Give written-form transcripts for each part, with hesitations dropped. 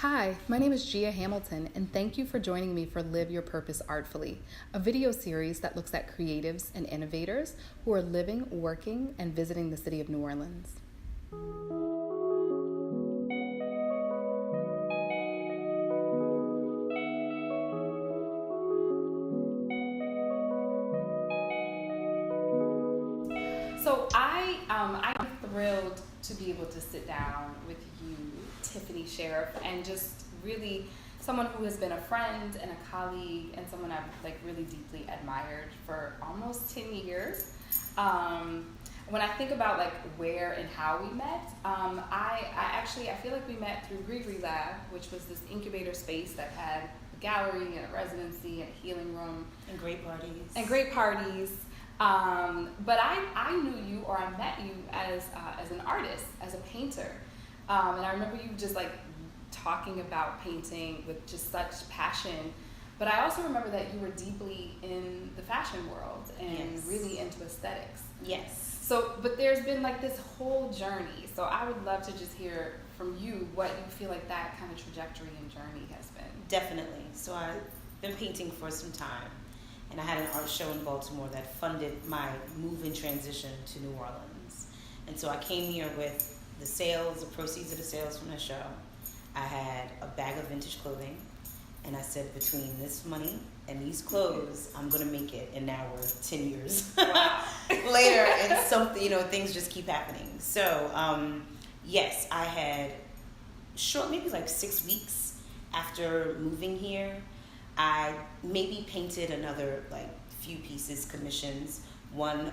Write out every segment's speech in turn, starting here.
Hi, my name is Gia Hamilton, and thank you for joining me for Live Your Purpose Artfully, a video series that looks at creatives and innovators who are living, working, and visiting the city of New Orleans. So I'm thrilled to be able to sit down with you, Tiffani Sheriff, and just really someone who has been a friend and a colleague and someone I've really deeply admired for almost 10 years. When I think about where and how we met, I feel like we met through Grigri Lab, which was this incubator space that had a gallery and a residency and a healing room. And great parties. But I knew you, or I met you as an artist, as a painter. And I remember you just talking about painting with just such passion. But I also remember that you were deeply in the fashion world and Yes. really into aesthetics. Yes. So, but there's been this whole journey. So I would love to just hear from you what you feel like that kind of trajectory and journey has been. Definitely. So I've been painting for some time. And I had an art show in Baltimore that funded my move and transition to New Orleans. And so I came here with the proceeds of the sales from the show. I had a bag of vintage clothing, and I said, between this money and these clothes, I'm gonna make it. And now we're 10 years later, and things just keep happening. So yes, I had maybe 6 weeks after moving here, I maybe painted another few pieces, commissions. One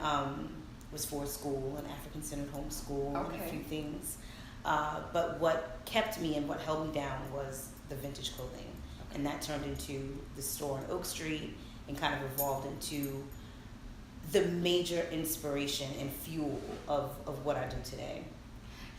was for school, an African-centered homeschool, and a few things. But what kept me and what held me down was the vintage clothing. And that turned into the store on Oak Street and kind of evolved into the major inspiration and fuel of what I do today.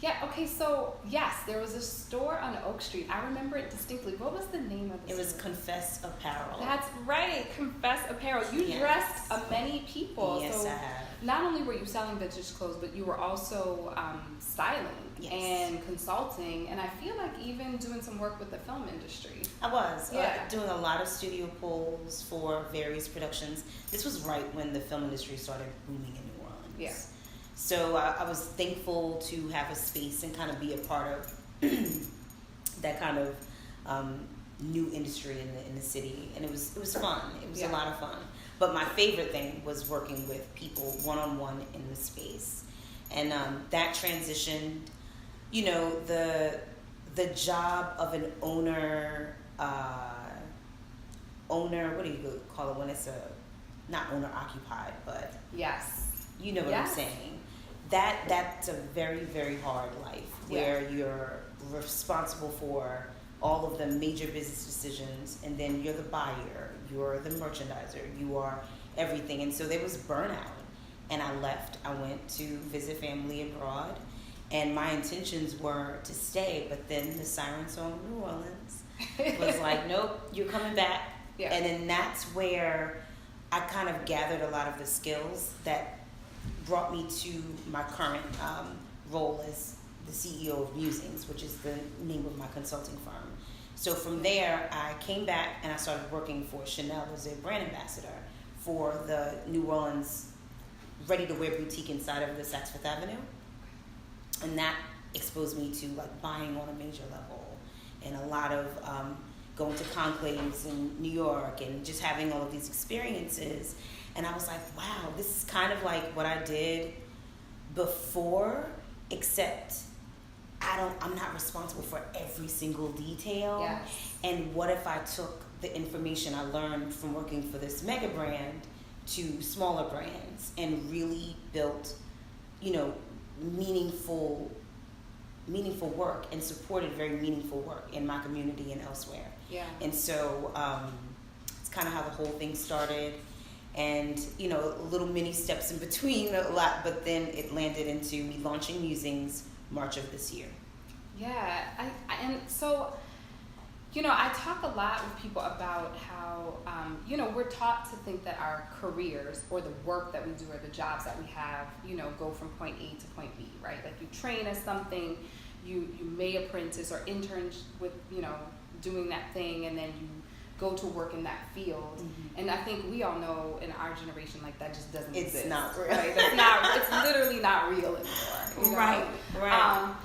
Yeah, okay, so yes, there was a store on Oak Street. I remember it distinctly. What was the name of the store? It was Confess Apparel. That's right, Confess Apparel. You dressed many people. Yes, so I have. Not only were you selling vintage clothes, but you were also styling and consulting, and I feel like even doing some work with the film industry. I was doing a lot of studio pulls for various productions. This was right when the film industry started booming in New Orleans. Yeah. So I was thankful to have a space and kind of be a part of that kind of new industry in the city, and it was fun. It was a lot of fun. But my favorite thing was working with people one-on-one in the space, and that transitioned. The job of an owner. What do you call it when it's not owner occupied, but you know what I'm saying. That's a very, very hard life where you're responsible for all of the major business decisions, and then you're the buyer, you're the merchandiser, you are everything. And so there was burnout, and I left. I went to visit family abroad, and my intentions were to stay, but then the siren song of New Orleans was like, nope, you're coming back. Yeah. And then that's where I kind of gathered a lot of the skills that brought me to my current role as the CEO of MUSINGS, which is the name of my consulting firm. So from there, I came back and I started working for Chanel as a brand ambassador for the New Orleans ready-to-wear boutique inside of the Saks Fifth Avenue. And that exposed me to buying on a major level, and a lot of going to conclaves in New York and just having all of these experiences. And I was like, wow, this is kind of like what I did before, except I'm not responsible for every single detail. Yes. And what if I took the information I learned from working for this mega brand to smaller brands and really built, meaningful work and supported very meaningful work in my community and elsewhere. Yeah. And so it's kind of how the whole thing started. And, little mini steps in between a lot, but then it landed into me launching MUSINGS March of this year. Yeah, I talk a lot with people about how, we're taught to think that our careers or the work that we do or the jobs that we have, go from point A to point B, right? You train as something, you may apprentice or intern with, you know, doing that thing, and then you go to work in that field. Mm-hmm. And I think we all know in our generation, like, that just doesn't exist. It's not real. Right? It's literally not real anymore. You know? Right.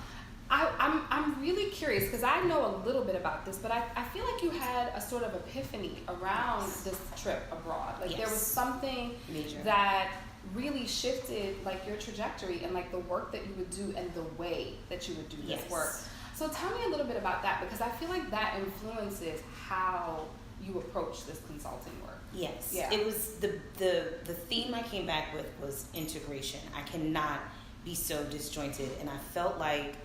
I'm really curious, because I know a little bit about this, but I feel like you had a sort of epiphany around this trip abroad. Like, there was something major that really shifted, like, your trajectory and, like, the work that you would do and the way that you would do this work. So tell me a little bit about that, because I feel like that influences how you approach this consulting work. Yes. Yeah. It was the theme I came back with was integration. I cannot be so disjointed, and I felt like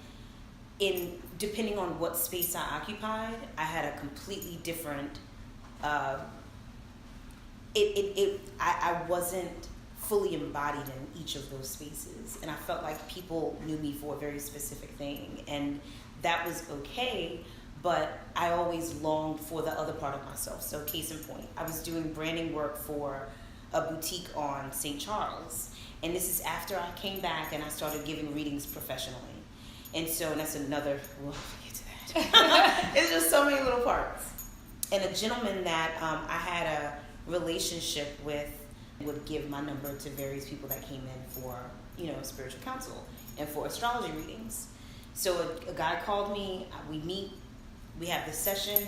depending on what space I occupied, I had a completely different I wasn't fully embodied in each of those spaces, and I felt like people knew me for a very specific thing, and that was okay, but I always longed for the other part of myself. So case in point, I was doing branding work for a boutique on St. Charles, and this is after I came back and I started giving readings professionally. And so, and that's another, we'll get to that. It's just so many little parts. And a gentleman that I had a relationship with would give my number to various people that came in for, you know, spiritual counsel and for astrology readings. So a guy called me, we meet, we have this session.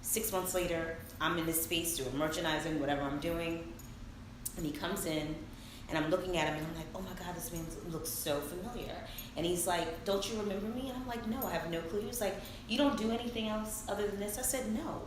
6 months later, I'm in this space doing merchandising, whatever I'm doing. And he comes in, and I'm looking at him, and I'm like, oh my God, this man looks so familiar. And he's like, don't you remember me? And I'm like, no, I have no clue. He was like, you don't do anything else other than this? I said, no.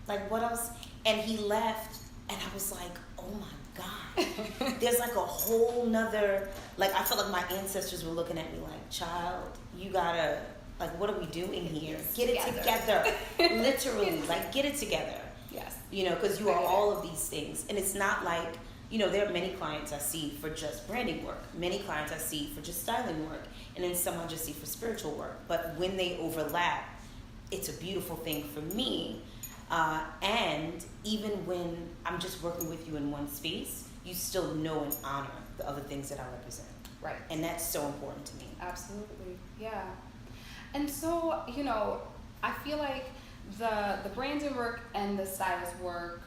Like, what else? And he left, and I was like, oh my God. There's like a whole nother, like, I felt like my ancestors were looking at me like, child, you gotta, like, what are we doing here? Get it together. Literally, like, get it together. Yes. You know, because you are all of these things. And it's not like, you know, there are many clients I see for just branding work, many clients I see for just styling work, and then some I just see for spiritual work. But when they overlap, it's a beautiful thing for me. And even when I'm just working with you in one space, you still know and honor the other things that I represent. Right. And that's so important to me. Absolutely. Yeah. And so, you know, I feel like the branding work and the stylist work,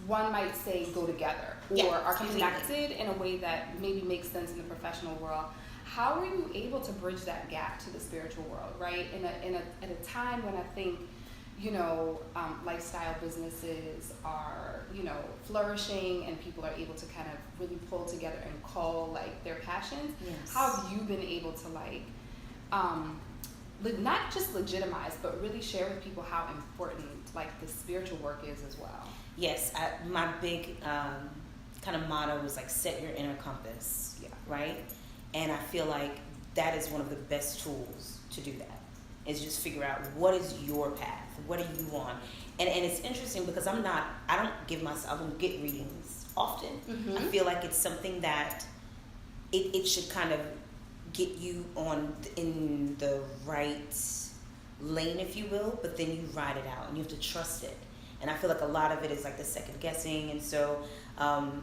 one might say, go together or are connected in a way that maybe makes sense in the professional world. How are you able to bridge that gap to the spiritual world, right? At a time when I think, you know, lifestyle businesses are, you know, flourishing and people are able to kind of really pull together and call, like, their passions. Yes. How have you been able to, like, not just legitimize, but really share with people how important, like, the spiritual work is as well? Yes, my big kind of motto was, like, set your inner compass, right? And I feel like that is one of the best tools to do that, is just figure out what is your path, what do you want? And it's interesting because I don't get readings often. Mm-hmm. I feel like it's something that it should kind of get you in the right lane, if you will, but then you ride it out and you have to trust it. And I feel like a lot of it is like the second guessing, and so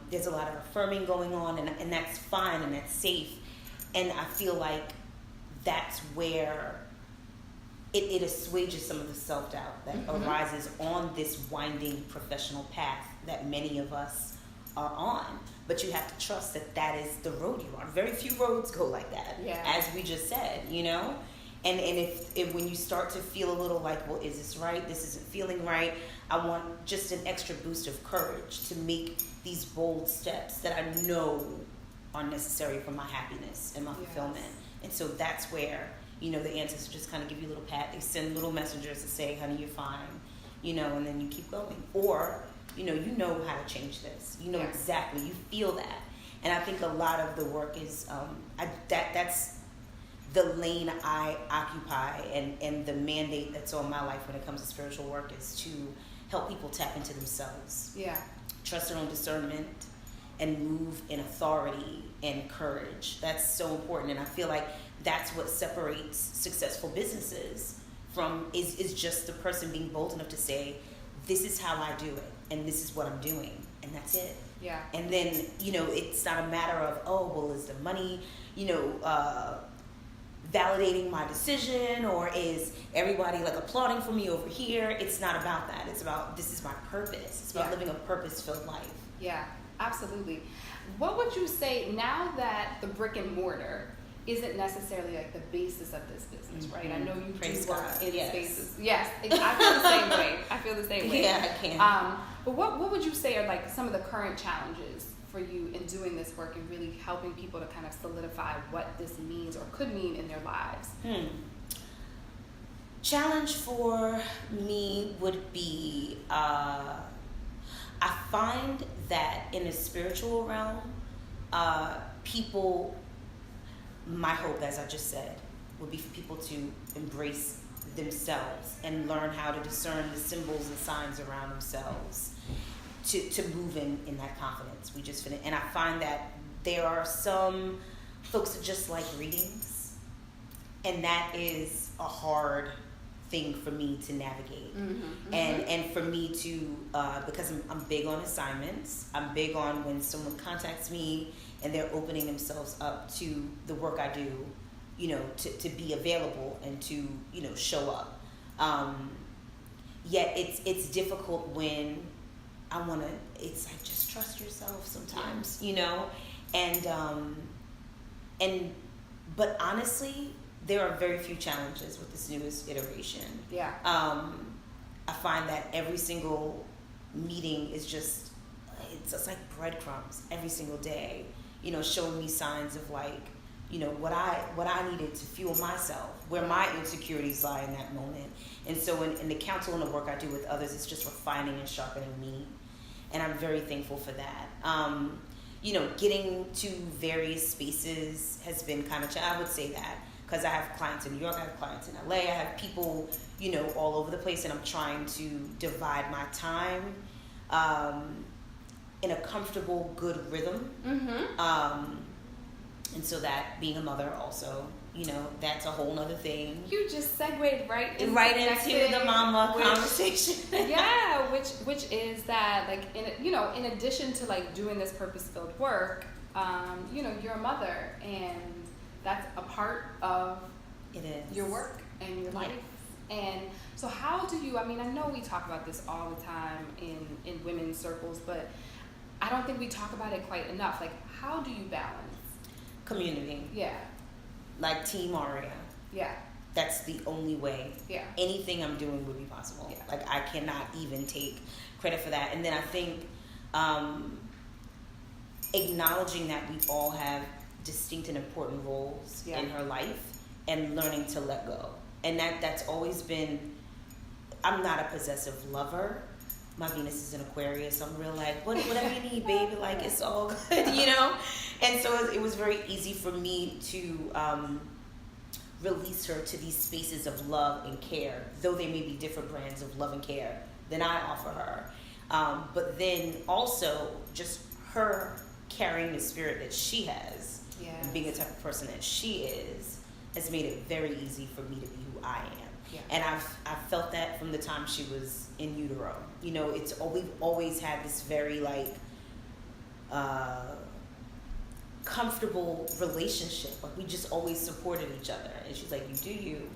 there's a lot of affirming going on, and that's fine and that's safe. And I feel like that's where it assuages some of the self-doubt that arises on this winding professional path that many of us are on. But you have to trust that that is the road you're on. Very few roads go like that, as we just said, you know? And if when you start to feel a little like, well, is this right? This isn't feeling right. I want just an extra boost of courage to make these bold steps that I know are necessary for my happiness and my fulfillment. And so that's where, you know, the ancestors just kind of give you a little pat. They send little messengers to say, honey, you're fine, you know, and then you keep going. Or, you know how to change this. You know exactly. You feel that. And I think a lot of the work is, that's the lane I occupy, and the mandate that's on my life when it comes to spiritual work is to help people tap into themselves. Yeah. Trust their own discernment and move in authority and courage. That's so important. And I feel like that's what separates successful businesses from is just the person being bold enough to say, this is how I do it and this is what I'm doing, and that's it. Yeah. And then, you know, it's not a matter of, oh, well, is the money, you know, validating my decision, or is everybody like applauding for me over here? It's not about that. It's about, this is my purpose. It's about living a purpose-filled life. Yeah, absolutely. What would you say now that the brick and mortar isn't necessarily like the basis of this business, right? I know you do work in spaces. Yes, I feel the same way. I feel the same way. Yeah, I can. But what would you say are like some of the current challenges for you in doing this work and really helping people to kind of solidify what this means or could mean in their lives? Challenge for me would be, I find that in the spiritual realm, people, my hope, as I just said, would be for people to embrace themselves and learn how to discern the symbols and signs around themselves to move in that confidence. We just finished. And I find that there are some folks that just like readings, and that is a hard thing for me to navigate. And for me to, because I'm big on assignments, I'm big on when someone contacts me and they're opening themselves up to the work I do, you know, to be available and to, you know, show up. Yet it's difficult when I want to, it's like, just trust yourself sometimes, you know? But honestly, there are very few challenges with this newest iteration. Yeah. I find that every single meeting is just, it's just like breadcrumbs every single day, you know, showing me signs of like, you know, what I needed to fuel myself, where my insecurities lie in that moment. And so in the counsel and the work I do with others, it's just refining and sharpening me. And I'm very thankful for that. You know, getting to various spaces has been kind of, I would say that, because I have clients in New York, I have clients in LA, I have people, you know, all over the place, and I'm trying to divide my time in a comfortable, good rhythm. And so that being a mother also, you know, that's a whole nother thing. You just segued right into the mama conversation. Yeah, which is that, like, in addition to like doing this purpose-filled work, you know, you're a mother, and that's a part of your work and your life. And so how do you, I mean, I know we talk about this all the time in women's circles, but I don't think we talk about it quite enough. Like, how do you balance? Community. Yeah. Like Team Aria. Yeah. That's the only way. Yeah. Anything I'm doing would be possible. Yeah. Like, I cannot even take credit for that. And then I think acknowledging that we all have distinct and important roles in her life, and learning to let go. And that's always been, I'm not a possessive lover. My Venus is in Aquarius, so I'm real like, whatever you need, baby, like, it's all good, you know? And so it was very easy for me to release her to these spaces of love and care, though they may be different brands of love and care than I offer her. But then also just her carrying the spirit that she has, and being the type of person that she is, has made it very easy for me to be who I am. Yeah. And I've felt that from the time she was in utero. You know, we've always had this very like comfortable relationship. Like, we just always supported each other. And she's like, you do you,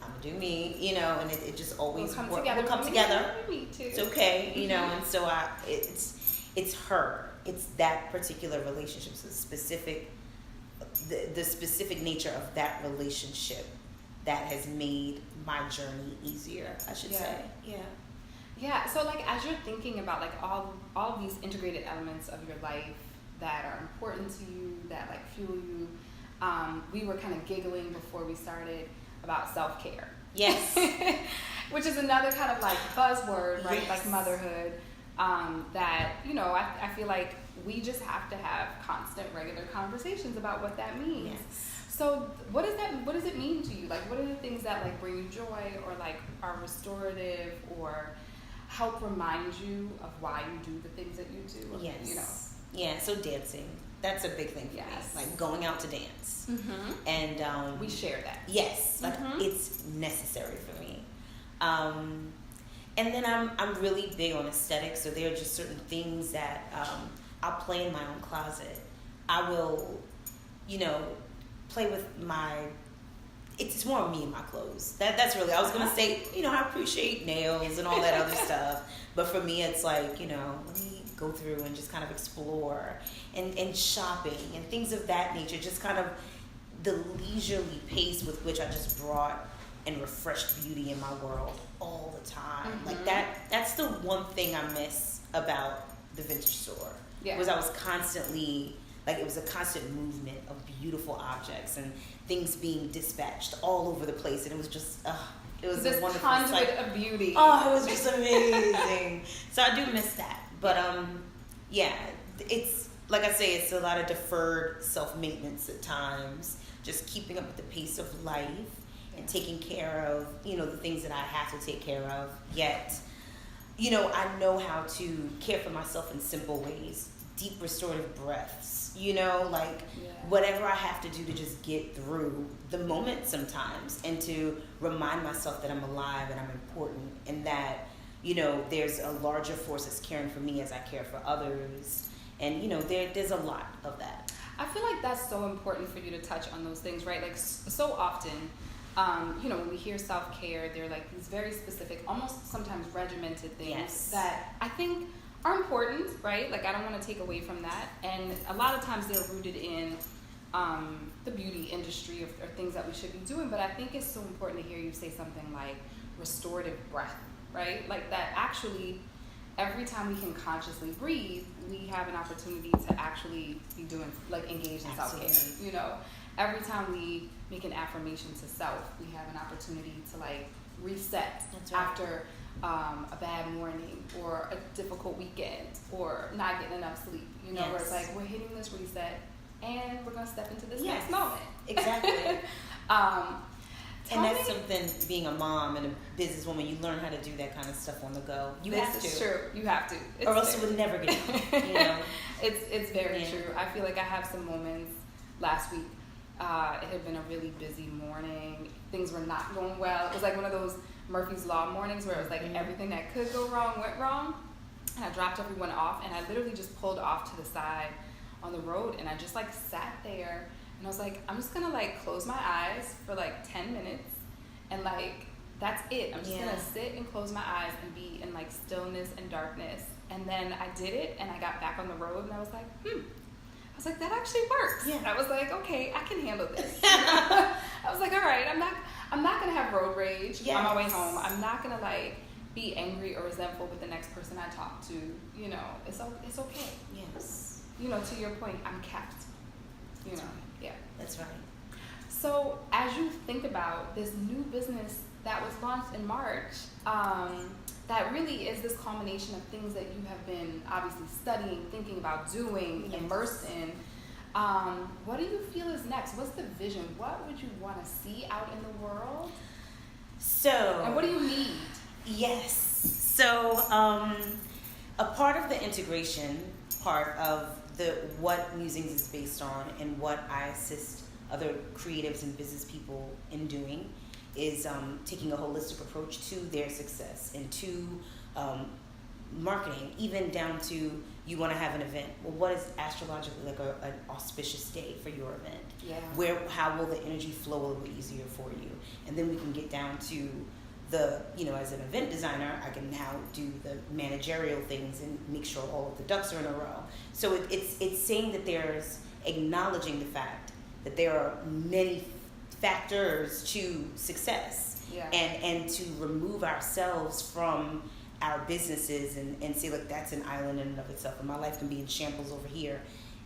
I'm gonna do me, you know. And it just always we'll come together. Me too. It's okay, you know. And so it's her. It's that particular relationship. So the specific nature of that relationship that has made my journey easier, I should say. Yeah. So like, as you're thinking about like all of these integrated elements of your life that are important to you, that like fuel you, we were kind of giggling before we started about self-care. Yes. Which is another kind of like buzzword, right? Yes. Like motherhood, that, you know, I feel like we just have to have constant, regular conversations about what that means. Yes. So what does it mean to you? Like, what are the things that like bring you joy, or like are restorative, or help remind you of why you do the things that you do? Yes. You know. Yeah, so dancing. That's a big thing for me. Like going out to dance. And we share that. Yes. Like it's necessary for me. And then I'm really big on aesthetics, so there are just certain things that I'll play in my own closet. I will, you know, play with my it's more me and my clothes. That's really, I was going to say, you know, I appreciate nails and all that other stuff. But for me, it's like, you know, let me go through and just kind of explore and shopping and things of that nature. Just kind of the leisurely pace with which I just brought and refreshed beauty in my world all the time. Mm-hmm. Like that's the one thing I miss about the vintage store. Yeah. Was I was constantly, like, it was a constant movement of beautiful objects and things being dispatched all over the place, and it was just it was this a wonderful conduit of beauty. Oh, it was just amazing. So I do miss that. But yeah, it's like I say, it's a lot of deferred self-maintenance at times, just keeping up with the pace of life and taking care of, you know, the things that I have to take care of. Yet, you know, I know how to care for myself in simple ways. Deep restorative breaths, you know, like whatever I have to do to just get through the moment sometimes, and to remind myself that I'm alive and I'm important, and that, you know, there's a larger force that's caring for me as I care for others. And, you know, there's a lot of that. I feel like that's so important for you to touch on those things, right? Like so often, you know, when we hear self-care, they're like these very specific, almost sometimes regimented things that I think are important, right? Like, I don't want to take away from that. And a lot of times they're rooted in the beauty industry or things that we should be doing. But I think it's so important to hear you say something like restorative breath, right? Like, that actually, every time we can consciously breathe, we have an opportunity to actually be doing, like, engage in self-care, you know? Every time we make an affirmation to self, we have an opportunity to, like, reset after a bad morning or a difficult weekend or not getting enough sleep, you know, where it's like, we're hitting this reset and we're going to step into this next moment. Exactly. And that's something, being a mom and a businesswoman, you learn how to do that kind of stuff on the go. You have to. It's true. You have to. Or else it would never get done, you know? It's very true. I feel like I have some moments last week. It had been a really busy morning. Things were not going well. It was like one of those Murphy's Law mornings where it was like everything that could go wrong went wrong. And I dropped everyone off, and I literally just pulled off to the side on the road, and I just like sat there, and I was like, I'm just gonna like close my eyes for like 10 minutes, and like that's it. I'm just gonna sit and close my eyes and be in like stillness and darkness. And then I did it, and I got back on the road, and I was like, I was like, that actually works. Yeah. I was like, okay, I can handle this. I was like, all right, I'm not gonna have road rage on my way home. I'm not gonna like be angry or resentful with the next person I talk to. You know, it's okay. Yes. You know, to your point, I'm kept. You know, That's right. So as you think about this new business that was launched in March, that really is this culmination of things that you have been obviously studying, thinking about doing, immersed in. What do you feel is next? What's the vision? What would you want to see out in the world? And what do you need? Yes. So a part of the integration part of what Musings is based on and what I assist other creatives and business people in doing is taking a holistic approach to their success and to marketing, even down to, you want to have an event. Well, what is astrologically like an auspicious day for your event? Yeah. How will the energy flow a little easier for you? And then we can get down to the, you know, as an event designer, I can now do the managerial things and make sure all of the ducks are in a row. So it's saying that there's acknowledging the fact that there are many factors to success, and to remove ourselves from our businesses and say, look, that's an island in and of itself, and my life can be in shambles over here,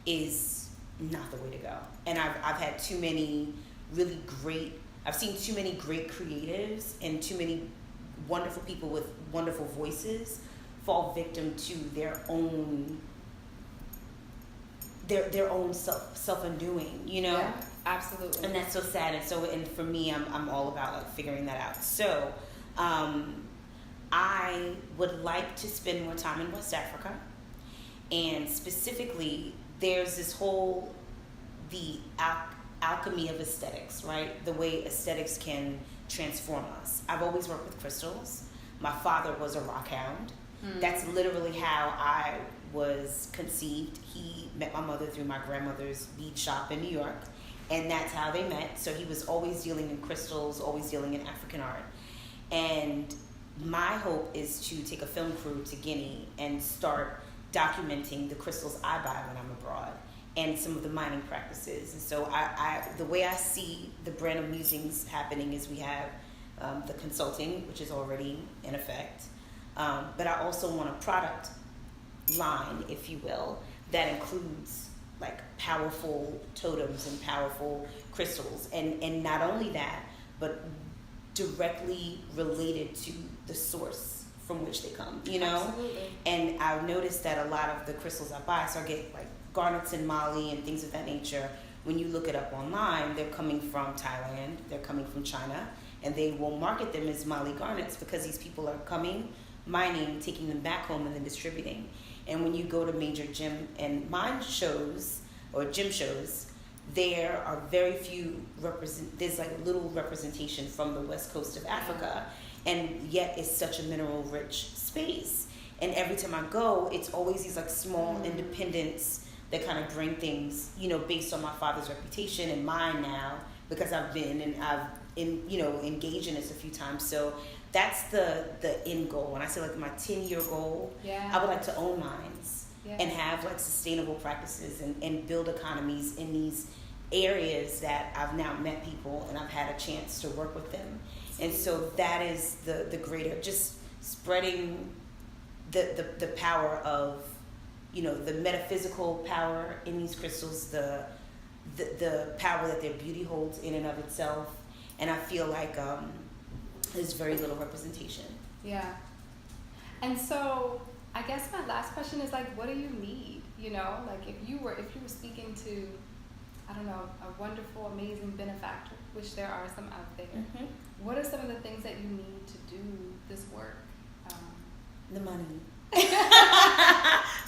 is not the way to go. And I've had too many really great, I've seen too many great creatives and too many wonderful people with wonderful voices fall victim to their own self-undoing, you know? Yeah, absolutely. And that's so sad. And for me, I'm all about like figuring that out. So I would like to spend more time in West Africa, and specifically there's this whole the alchemy of aesthetics, right? The way aesthetics can transform us. I've always worked with crystals. My father was a rock hound. That's literally how I was conceived. He met my mother through my grandmother's bead shop in New York, And that's how they met. So he was always dealing in crystals, always dealing in African art. And my hope is to take a film crew to Guinea and start documenting the crystals I buy when I'm abroad and some of the mining practices. And so the way I see the brand of Musings happening is we have the consulting, which is already in effect. But I also want a product line, if you will, that includes like powerful totems and powerful crystals. And not only that, but directly related to the source from which they come, you know? Absolutely. And I've noticed that a lot of the crystals I buy, so I get like garnets in Mali and things of that nature. When you look it up online, they're coming from Thailand, they're coming from China, and they will market them as Mali garnets because these people are coming, mining, taking them back home, and then distributing. And when you go to major gem and mine shows or gym shows, there are very few there's like little representation from the west coast of Africa, and yet it's such a mineral rich space. And every time I go, it's always these like small independents that kind of bring things, you know, based on my father's reputation and mine now, because I've been and I've engaged in this a few times. So that's the end goal. When I say like my 10-year goal, I would like to own mines. And have like sustainable practices and build economies in these areas that I've now met people and I've had a chance to work with them. And so that is the greater, just spreading the power of, you know, the metaphysical power in these crystals, the power that their beauty holds in and of itself. And I feel like there's very little representation. Yeah. And so I guess my last question is like, what do you need? You know, like if you were speaking to, I don't know, a wonderful, amazing benefactor, which there are some out there. Mm-hmm. What are some of the things that you need to do this work? The money.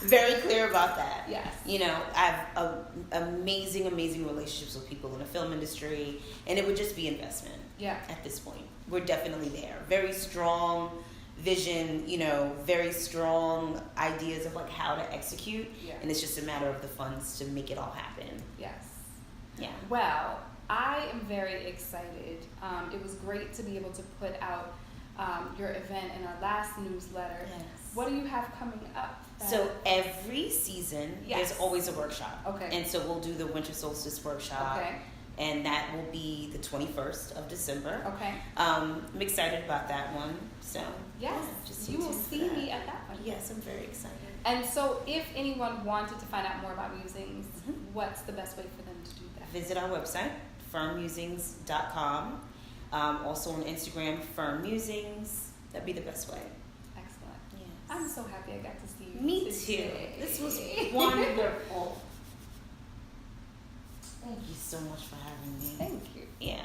Very clear about that. Yes. You know, I have amazing relationships with people in the film industry, and it would just be investment. Yeah. At this point, we're definitely there. Very strong vision, you know, very strong ideas of like how to execute, and it's just a matter of the funds to make it all happen. Yes. Yeah. Well, I am very excited. It was great to be able to put out your event in our last newsletter. Yes. What do you have coming up? So every season, there's always a workshop. Okay. And so we'll do the Winter Solstice workshop. Okay. And that will be the 21st of December. Okay. I'm excited about that one. So yes, just you will see me at that one. Yes, I'm very excited. And so if anyone wanted to find out more about Musings, what's the best way for them to do that? Visit our website, firmmusings.com. Also on Instagram, firmmusings. That'd be the best way. Excellent. Yes. I'm so happy I got to see you. Me too. This was wonderful. Thank you so much for having me. Thank you. Yeah.